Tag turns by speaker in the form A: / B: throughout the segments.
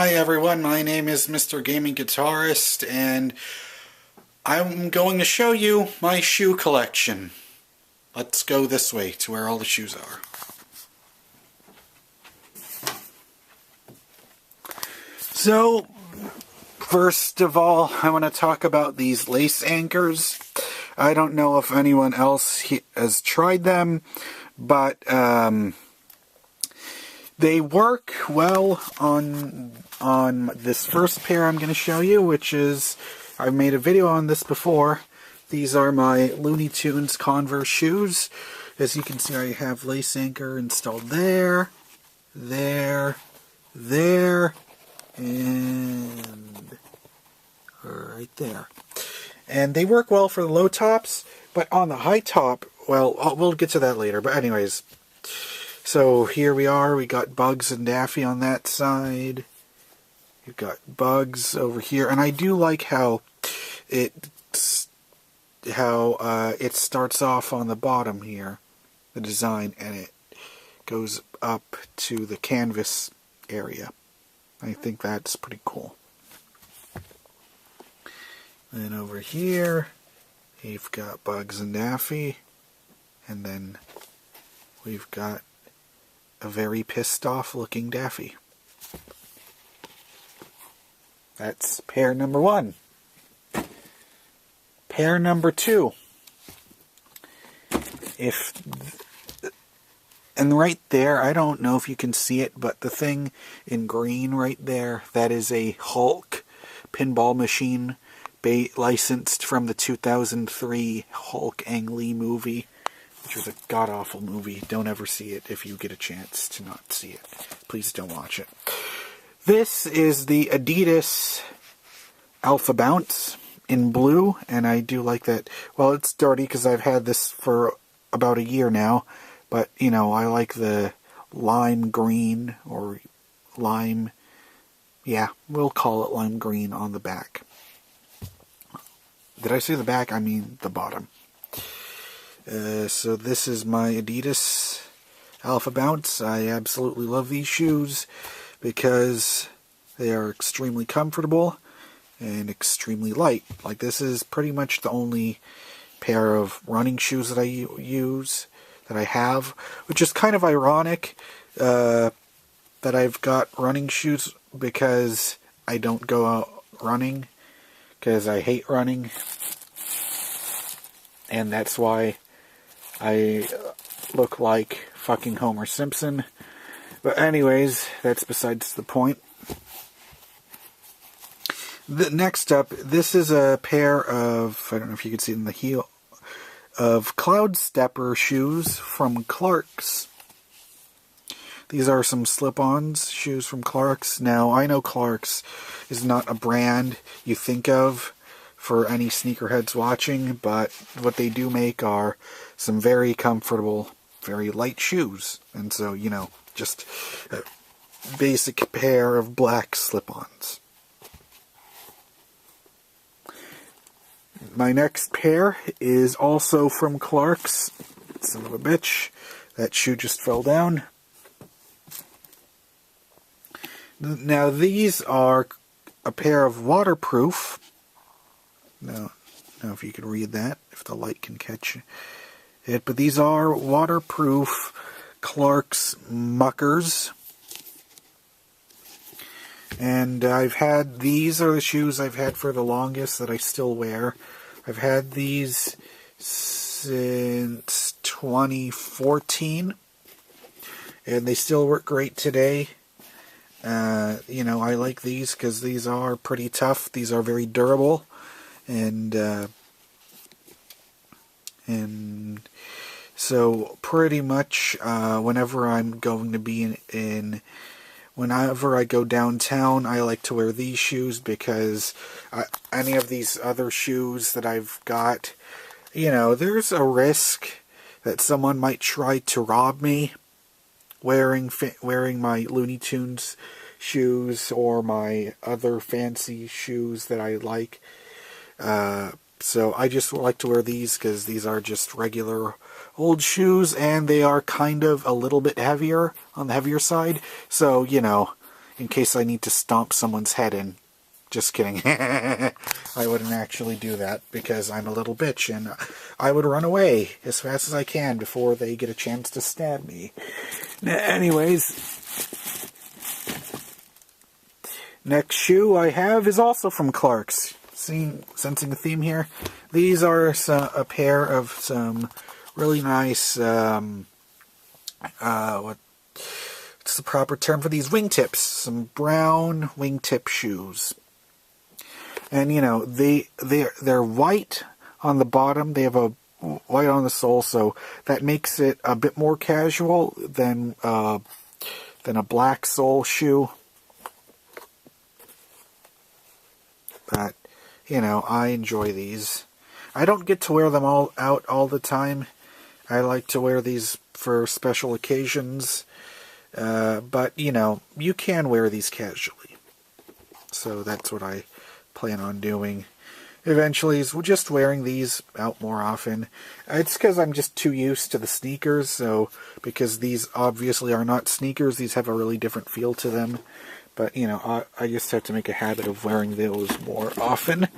A: Hi everyone, my name is MrGamingGuitarist, and I'm going to show you my shoe collection. Let's go this way to where all the shoes are. So, first of all, I want to talk about these lace anchors. I don't know if anyone else has tried them, but they work well on this first pair I'm going to show you, which is, I've made a video on this before. These are my Looney Tunes Converse shoes. As you can see, I have lace anchor installed there, there, and right there. And they work well for the low tops, but on the high top, well, we'll get to that later. But anyways, so here we are. We got Bugs and Daffy on that side. You've got Bugs over here, and I do like how it starts off on the bottom here, the design, and it goes up to the canvas area. I think that's pretty cool. Then over here, you've got Bugs and Daffy, and then we've got a very pissed off looking Daffy. That's pair number one. Pair number two. And right there, I don't know if you can see it, but the thing in green right there, that is a Hulk pinball machine licensed from the 2003 Hulk Ang Lee movie, which was a god-awful movie. Don't ever see it if you get a chance to not see it. Please don't watch it. This is the Adidas Alpha Bounce in blue, and I do like that. Well, it's dirty because I've had this for about a year now, but, you know, I like the lime green, or lime, yeah, we'll call it lime green on the back. Did I say the back? I mean the bottom. So this is my Adidas Alpha Bounce. I absolutely love these shoes because they are extremely comfortable and extremely light. Like, this is pretty much the only pair of running shoes that I use, that I have, which is kind of ironic that I've got running shoes, because I don't go out running, because I hate running, and that's why I look like fucking Homer Simpson. But anyways, that's besides the point. Next up, this is a pair of, I don't know if you can see it in the heel, of Cloud Stepper shoes from Clark's. These are some slip-ons shoes from Clark's. Now, I know Clark's is not a brand you think of for any sneakerheads watching, but what they do make are some very comfortable, very light shoes. And so, you know, just a basic pair of black slip-ons. My next pair is also from Clark's. Son of a bitch. That shoe just fell down. Now, these are a pair of waterproof. Now if you can read that, if the light can catch it. But these are waterproof Clark's muckers. And these are the shoes I've had for the longest that I still wear. I've had these since 2014. And they still work great today. You know, I like these because these are pretty tough. These are very durable. And so pretty much whenever I'm going to be whenever I go downtown, I like to wear these shoes, because any of these other shoes that I've got, you know, there's a risk that someone might try to rob me wearing my Looney Tunes shoes or my other fancy shoes that I like. So I just like to wear these because these are just regular old shoes, and they are kind of a little bit heavier, on the heavier side. So, you know, in case I need to stomp someone's head in. Just kidding. I wouldn't actually do that because I'm a little bitch and I would run away as fast as I can before they get a chance to stab me. Anyways, next shoe I have is also from Clark's. Sensing a theme here? These are a pair of some really nice, what's the proper term for these? Wingtips. Some brown wingtip shoes. And, you know, they're white on the bottom. They have a white on the sole, so that makes it a bit more casual than a black sole shoe. But, you know, I enjoy these. I don't get to wear them out all the time. I like to wear these for special occasions. But, you know, you can wear these casually. So that's what I plan on doing. Eventually, is just wearing these out more often. It's because I'm just too used to the sneakers, so because these obviously are not sneakers, these have a really different feel to them. But, you know, I just have to make a habit of wearing those more often.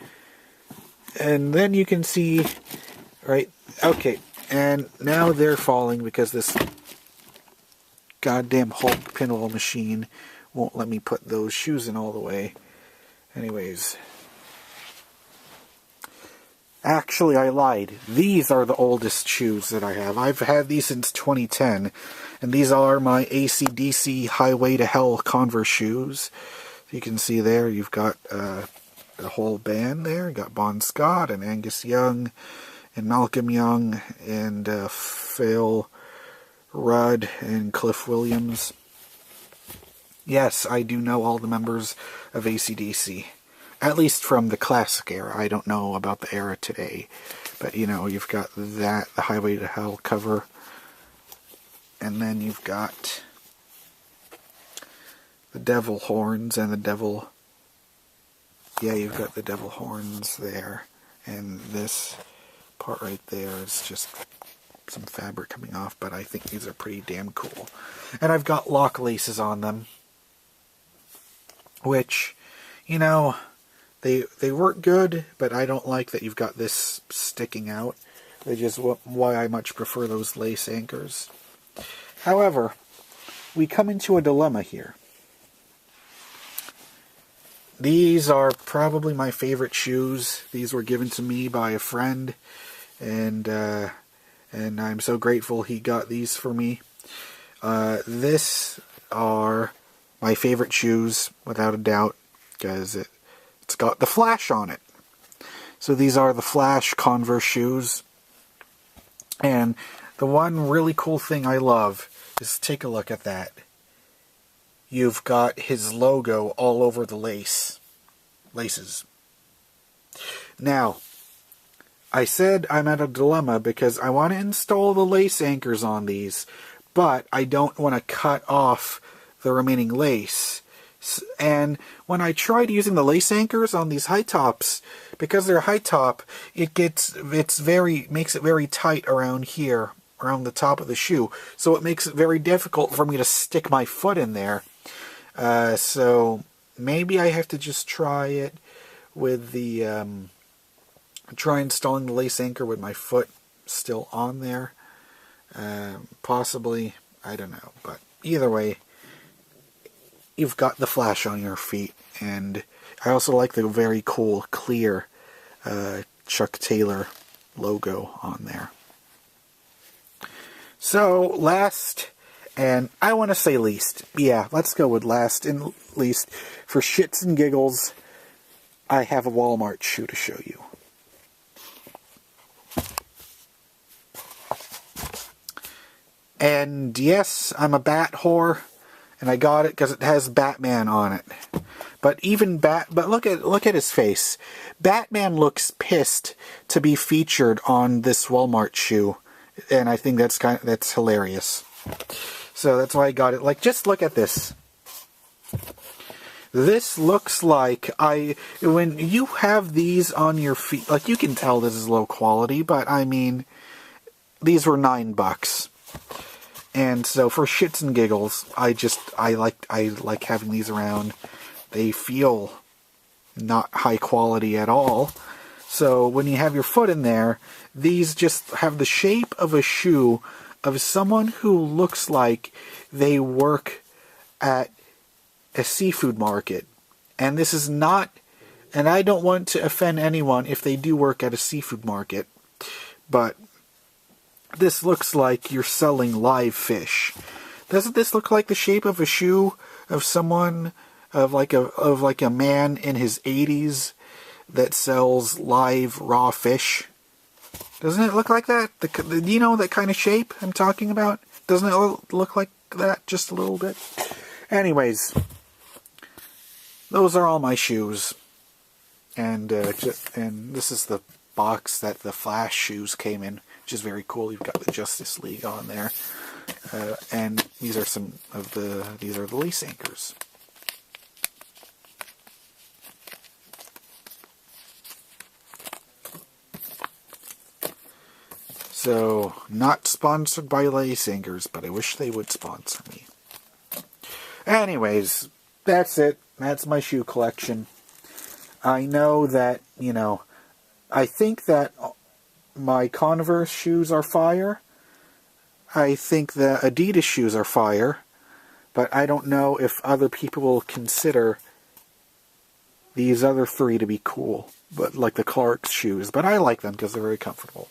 A: And then you can see, right, okay, and now they're falling because this goddamn Hulk pinball machine won't let me put those shoes in all the way. Anyways. Actually, I lied. These are the oldest shoes that I have. I've had these since 2010. And these are my AC/DC Highway to Hell Converse shoes. You can see there, you've got the whole band there. You got Bon Scott and Angus Young and Malcolm Young and Phil Rudd and Cliff Williams. Yes, I do know all the members of AC/DC. At least from the classic era. I don't know about the era today. But, you know, you've got that, the Highway to Hell cover. And then you've got the devil horns and the devil... Yeah, you've got the devil horns there. And this part right there is just some fabric coming off. But I think these are pretty damn cool. And I've got lock laces on them. Which, you know... They work good, but I don't like that you've got this sticking out. Which is why I much prefer those lace anchors. However, we come into a dilemma here. These are probably my favorite shoes. These were given to me by a friend, and I'm so grateful he got these for me. These are my favorite shoes, without a doubt, because it's got the Flash on it. So these are the Flash Converse shoes. And the one really cool thing I love is, take a look at that. You've got his logo all over the laces. Now, I said I'm at a dilemma because I want to install the lace anchors on these, but I don't want to cut off the remaining lace. And when I tried using the lace anchors on these high tops, because they're high top, makes it very tight around here, around the top of the shoe. So it makes it very difficult for me to stick my foot in there. So maybe I have to just try it with the, try installing the lace anchor with my foot still on there. Possibly, I don't know, but either way, you've got the Flash on your feet, and I also like the very cool, clear Chuck Taylor logo on there. So, last, and I want to say least, yeah, let's go with last and least. For shits and giggles, I have a Walmart shoe to show you. And yes, I'm a bat whore. And I got it because it has Batman on it. But look at his face. Batman looks pissed to be featured on this Walmart shoe, and I think that's hilarious. So that's why I got it. Like, just look at this. This looks like when you have these on your feet, like, you can tell this is low quality, but I mean, these were $9. And so for shits and giggles, I like having these around. They feel not high quality at all. So when you have your foot in there, these just have the shape of a shoe of someone who looks like they work at a seafood market. And this is not, and I don't want to offend anyone if they do work at a seafood market, but this looks like you're selling live fish. Doesn't this look like the shape of a shoe of someone, of like a man in his 80s that sells live raw fish? Doesn't it look like that? Do you know that kind of shape I'm talking about? Doesn't it look like that just a little bit? Anyways, those are all my shoes, and this is the box that the Flash shoes came in, which is very cool. You've got the Justice League on there, and these are the lace anchors. So, not sponsored by lace anchors, but I wish they would sponsor me. Anyways, that's it. That's my shoe collection. I know that, I think that my Converse shoes are fire. I think the Adidas shoes are fire. But I don't know if other people will consider these other three to be cool. But like the Clark's shoes. But I like them because they're very comfortable.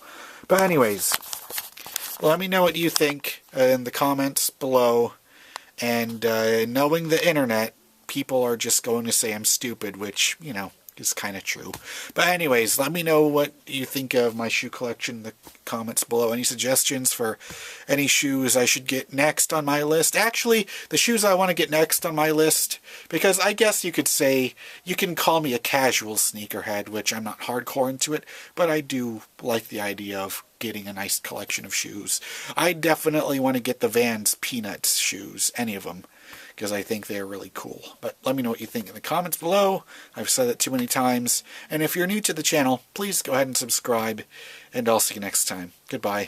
A: But anyways, let me know what you think in the comments below. And knowing the internet, people are just going to say I'm stupid, which, is kind of true. But anyways, let me know what you think of my shoe collection in the comments below. Any suggestions for any shoes I should get next on my list? Actually, the shoes I want to get next on my list, because I guess you could say, you can call me a casual sneakerhead, which I'm not hardcore into it, but I do like the idea of getting a nice collection of shoes. I definitely want to get the Vans Peanuts shoes, any of them, because I think they're really cool. But let me know what you think in the comments below. I've said it too many times. And if you're new to the channel, please go ahead and subscribe. And I'll see you next time. Goodbye.